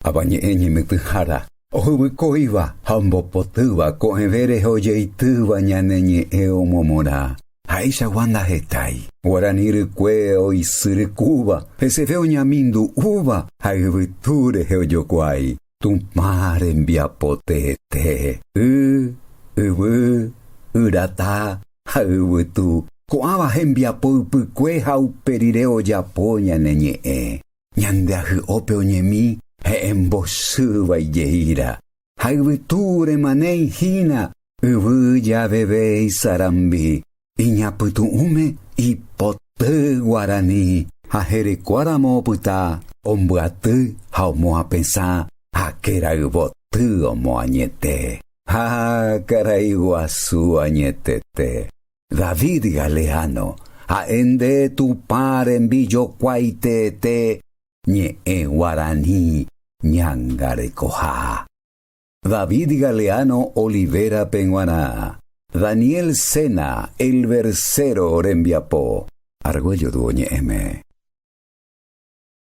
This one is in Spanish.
Abañeñe me tujara. Ohuikoiva, hambopotuva, coevere oyeituva ñaneñe eomomora. Aisha wanda hetai. Guaranir queo y sirikuba. Ese veo ñamindu uva. Aiviture heoyokwai. Tumar enviapotete. Urata. Aivitu. Coaba enviapoipu quehau perireo yapo ñaneñe. Ñandeahu opeo ñemi. Embosuva yeira. Aiviture manei hina. Ya bebé y sarambi. Iñaputu ume y pote guarani. Ajericuaramo puta. Ombuatu haumo a pensar. Aquera ubotu omo añete. Caraiguasu añetete. David Galeano. Aende tu par en billo cuaitete. Ñe guarani. Ñangarecoja. David Galeano Olivera Penguaná. Daniel Sena, el versero Orembiapó. Argüello duoñe M.